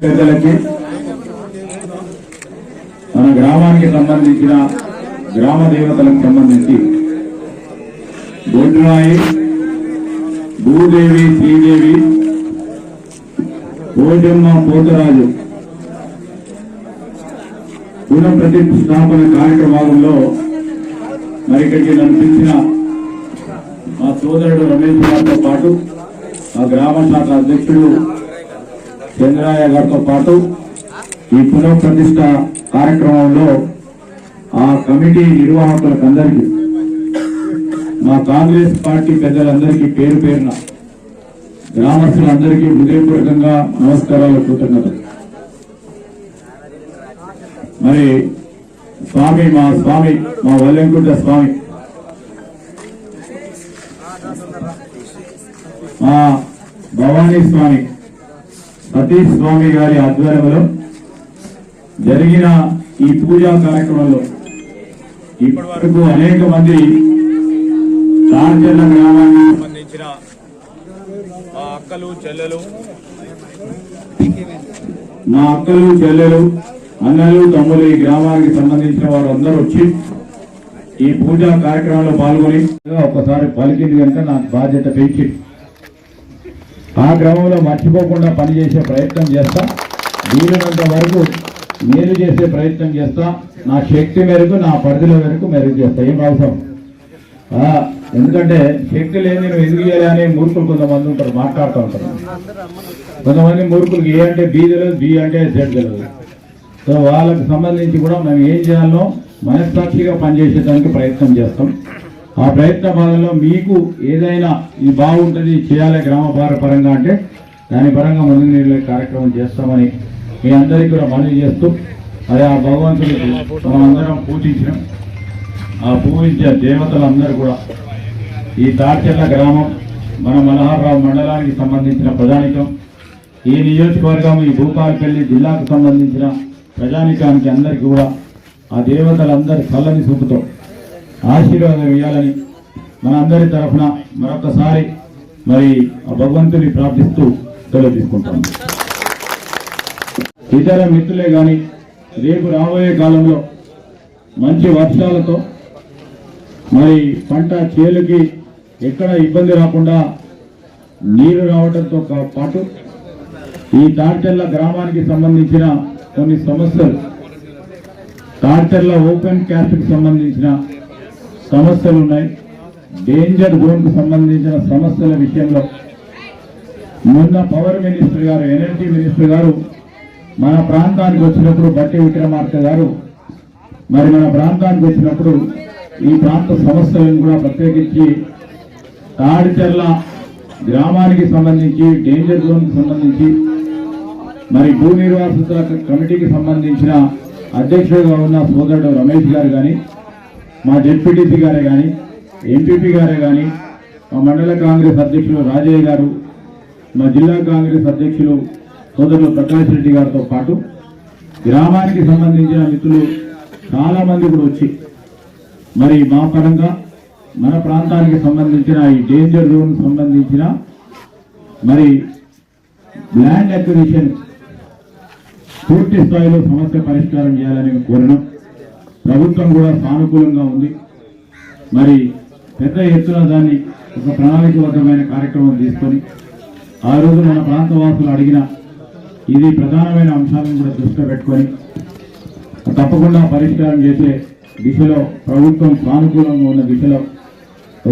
పెద్దలకి మన గ్రామానికి సంబంధించిన గ్రామ దేవతలకు సంబంధించి బొడ్రాయి భూదేవి శ్రీదేవి పోజమ్మ పోతరాజు పునఃప్రతిష్టాపన కార్యక్రమాలలో మరి ఇక్కడికి నన్ను పిలిచిన మా సోదరుడు రమేష్ గారితో పాటు మా గ్రామ శాఖ అధ్యక్షుడు చంద్రయ్య గారితో పాటు ఈ పునఃప్రతిష్ఠ కార్యక్రమంలో ఆ కమిటీ నిర్వాహకులకు అందరికీ మా కాంగ్రెస్ పార్టీ పెద్దలందరికీ పేరు పేరున గ్రామస్తులందరికీ హృదయపూర్వకంగా నమస్కారాలు, కృతజ్ఞతలు. మరి స్వామి మా వల్లెంకుట స్వామి, మా భవానీ స్వామి సతీష్ స్వామి గారి ఆధ్వర్యంలో జరిగిన ఈ పూజా కార్యక్రమంలో ఇప్పటి వరకు అనేక మంది తార్చెల్ల గ్రామానికి సంబంధించిన మా అక్కలు చెల్లెలు అన్నలు తమ్ములు ఈ గ్రామానికి సంబంధించిన వారందరూ వచ్చి ఈ పూజా కార్యక్రమంలో పాల్గొని ఒక్కసారి పలికింది కనుక నాకు బాధ్యత పెంచి ఆ క్రమంలో మర్చిపోకుండా పనిచేసే ప్రయత్నం చేస్తా, వీలైనంత వరకు మేలు చేసే ప్రయత్నం చేస్తా, నా శక్తి మేరకు నా పరిధిలో మేరకు మెరుగు చేస్తా. ఏం అవసరం, ఎందుకంటే శక్తి లేని నువ్వు ఎందుకు చేయాలి అని మూర్ఖులు కొంతమంది ఉంటారు, మాట్లాడుతూ ఉంటారు. కొంతమంది మూర్ఖులకి ఏ అంటే బి తెలియదు, బి అంటే జెడ్ తెలియదు. సో వాళ్ళకి సంబంధించి కూడా మేము ఏం చేయాలో మనస్సాక్షిగా పనిచేసేదానికి ప్రయత్నం చేస్తాం. ఆ ప్రయత్న భాగంలో మీకు ఏదైనా ఇది బాగుంటుంది చేయాలి గ్రామ పరంగా అంటే దాని పరంగా ముందుకు నీళ్ళ కార్యక్రమం చేస్తామని మీ అందరికీ కూడా మనవి చేస్తూ, మరి ఆ భగవంతుడికి మనమందరం పూజించినాం. ఆ పూజించే దేవతలందరూ కూడా ఈ తార్చెల్ల గ్రామం మన మల్హార్రావు మండలానికి సంబంధించిన ప్రజానికం, ఈ నియోజకవర్గం ఈ భూపాలపల్లి జిల్లాకు సంబంధించిన ప్రజానికానికి అందరికీ కూడా ఆ దేవతలందరి చల్లని చూపుతో ఆశీర్వాదం ఇవ్వాలని మన అందరి తరఫున మరొకసారి మరి ఆ భగవంతుని ప్రార్థిస్తూ సెలవు తీసుకుంటాం. ఇతర మిత్రులే కానీ రేపు రాబోయే కాలంలో మంచి వర్షాలతో మరి పంట చేలుకి ఎక్కడ ఇబ్బంది రాకుండా నీరు రావడంతో పాటు ఈ తార్చెల్ల గ్రామానికి సంబంధించిన కొన్ని సమస్యలు, తార్చెల్ల ఓపెన్ క్యాస్ట్కి సంబంధించిన సమస్యలు ఉన్నాయి, డేంజర్ జోన్కు సంబంధించిన సమస్యల విషయంలో మొన్న పవర్ మినిస్టర్ గారు, ఎనర్జీ మినిస్టర్ గారు మన ప్రాంతానికి వచ్చినప్పుడు, బట్టి విక్రమార్క గారు మరి మన ప్రాంతానికి వచ్చినప్పుడు ఈ ప్రాంత సమస్యలను కూడా ప్రత్యేకించి తాడిచెర్ల గ్రామానికి సంబంధించి డేంజర్ జోన్కి సంబంధించి మరి భూ నిర్వాసితుల కమిటీకి సంబంధించిన అధ్యక్షుడిగా ఉన్న సోదరుడు రమేష్ గారు కానీ, మా జెడ్పీటీసీ గారే కానీ, ఎంపీపీ గారే కానీ, మా మండల కాంగ్రెస్ అధ్యక్షులు రాజయ్య గారు, మా జిల్లా కాంగ్రెస్ అధ్యక్షులు సోదరులు ప్రకాష్ రెడ్డి గారితో పాటు గ్రామానికి సంబంధించిన మిత్రులు చాలా మంది కూడా వచ్చి మరి మా పరంగా మన ప్రాంతానికి సంబంధించిన ఈ డేంజర్ జోన్ సంబంధించిన మరి ల్యాండ్ అక్విజిషన్ పూర్తి స్థాయిలో సమస్య పరిష్కారం చేయాలని కోరినాం. ప్రభుత్వం కూడా సానుకూలంగా ఉంది. మరి పెద్ద ఎత్తున దాన్ని ఒక ప్రణాళికబద్ధమైన కార్యక్రమం తీసుకొని ఆ రోజు మన ప్రాంతవాసులు అడిగిన ఇది ప్రధానమైన అంశాలను కూడా దృష్టిలో పెట్టుకొని తప్పకుండా పరిష్కారం చేసే దిశలో ప్రభుత్వం సానుకూలంగా ఉన్న దిశలో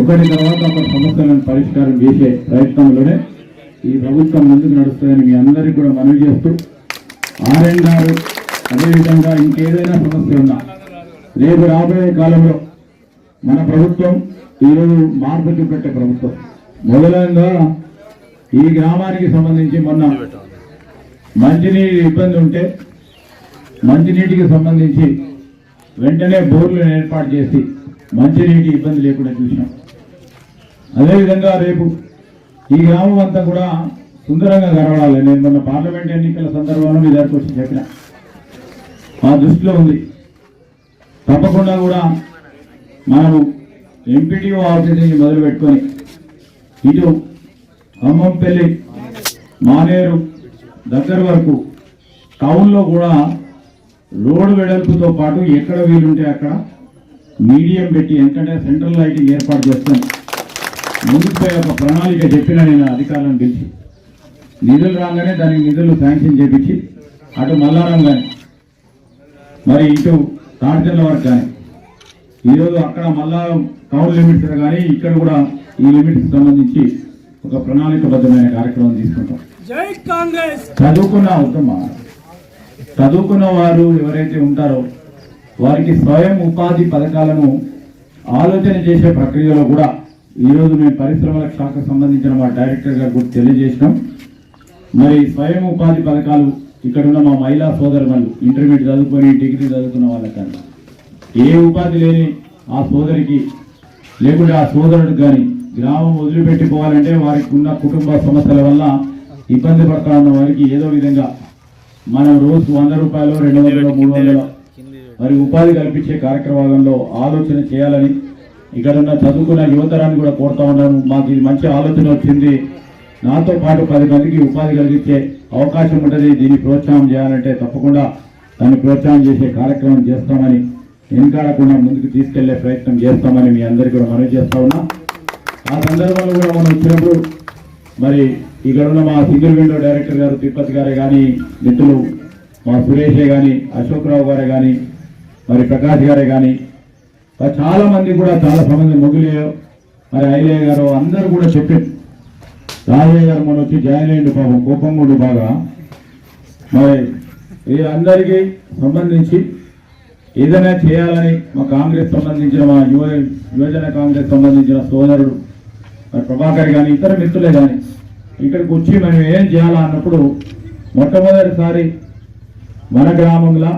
ఒకటి తర్వాత ఒక సమస్యలను పరిష్కారం చేసే ప్రయత్నంలోనే ఈ ప్రభుత్వం ముందుకు నడుస్తుందని మీ అందరికీ కూడా మనవి చేస్తూ, ఆర్ఎన్ఆర్ అదేవిధంగా ఇంకేదైనా సమస్య ఉన్నా రేపు రాబోయే కాలంలో మన ప్రభుత్వం ఈరోజు మార్పు చూపెట్టే ప్రభుత్వం. మొదలంగా ఈ గ్రామానికి సంబంధించి మొన్న మంచినీటి ఇబ్బంది ఉంటే మంచినీటికి సంబంధించి వెంటనే బోర్లను ఏర్పాటు చేసి మంచినీటి ఇబ్బంది లేకుండా చూసినాం. అదేవిధంగా రేపు ఈ గ్రామం అంతా కూడా సుందరంగా కనబడాలి. నేను మొన్న పార్లమెంట్ ఎన్నికల సందర్భంలో మీ దగ్గరకు వచ్చి చెప్పిన, మా దృష్టిలో ఉంది. తప్పకుండా కూడా మనము ఎంపీటీఓ ఆఫీస్ నుంచి మొదలు పెట్టుకొని ఇటు ఖమ్మంపల్లి మానేరు దగ్గర వరకు టౌన్లో కూడా రోడ్డు వెడల్పుతో పాటు ఎక్కడ వీలుంటే అక్కడ మీడియం పెట్టి ఎందుకంటే సెంట్రల్ లైటింగ్ ఏర్పాటు చేస్తాం ముందుకు పోయి ఒక ప్రణాళిక చెప్పిన నేను అధికారులను పిలిచి నిధులు రాగానే దానికి నిధులు శాంక్షన్ చేపించి అటు మల్లారం కానీ మరి ఇటు తాడిచెర్ల వరకు కానీ ఈరోజు అక్కడ మల్లారం టౌన్ లిమిట్స్ కానీ ఇక్కడ కూడా ఈ లిమిట్స్ సంబంధించి ఒక ప్రణాళికబద్ధమైన కార్యక్రమం తీసుకుంటాం. జై కాంగ్రెస్. చదువుకున్న వారు ఎవరైతే ఉంటారో వారికి స్వయం ఉపాధి పథకాలను ఆలోచన చేసే ప్రక్రియలో కూడా ఈరోజు మేము పరిశ్రమల శాఖకు సంబంధించిన మా డైరెక్టర్ గారు కూడా తెలియజేసినాం. మరి స్వయం ఉపాధి పథకాలు ఇక్కడ ఉన్న మా మహిళా సోదరులు ఇంటర్మీడియట్ చదువుకొని డిగ్రీ చదువుకున్న వాళ్ళకి కానీ ఏ ఉపాధి లేని ఆ సోదరికి లేకుంటే ఆ సోదరుడికి కానీ గ్రామం వదిలిపెట్టిపోవాలంటే వారికి ఉన్న కుటుంబ సమస్యల వల్ల ఇబ్బంది పడతా ఉన్న వారికి ఏదో విధంగా మనం రోజు 100 రూపాయలు 200 300 మరి ఉపాధి కల్పించే కార్యక్రమాలలో ఆలోచన చేయాలని ఇక్కడ ఉన్న చదువుకున్న యువతరాన్ని కూడా కోరుతా ఉన్నాను. మాకు ఇది మంచి ఆలోచన వచ్చింది, నాతో పాటు 10 మందికి ఉపాధి కలిగించే అవకాశం ఉంటుంది, దీన్ని ప్రోత్సాహం చేయాలంటే తప్పకుండా దాన్ని ప్రోత్సాహం చేసే కార్యక్రమం చేస్తామని వెనుకాడకుండా ముందుకు తీసుకెళ్లే ప్రయత్నం చేస్తామని మీ అందరికీ కూడా మనవి చేస్తా ఉన్నా. ఆ సందర్భంలో కూడా మనం వచ్చినప్పుడు మరి ఇక్కడ ఉన్న మా సింగిల్ విండో డైరెక్టర్ గారు తిరుపతి గారే కానీ మిత్రులు మా సురేషే కానీ అశోక్ రావు గారే కానీ మరి ప్రకాష్ గారే కానీ చాలా మంది కూడా చాలా సంబంధం మొగిలే మరి ఐలయ్య గారు అందరూ కూడా చెప్పారు. రాజయ్య గారు మన వచ్చి జాయిన్ అయ్యిండు పాపం కోపం కూడా బాగా. మరి వీరందరికీ సంబంధించి ఏదైనా చేయాలని మా కాంగ్రెస్ సంబంధించిన మా యువజన కాంగ్రెస్ సంబంధించిన సోదరుడు మరి ప్రభాకర్ కానీ ఇతర మిత్రులే కానీ ఇక్కడికి వచ్చి మనం ఏం చేయాలా అన్నప్పుడు మొట్టమొదటిసారి మన గ్రామంలో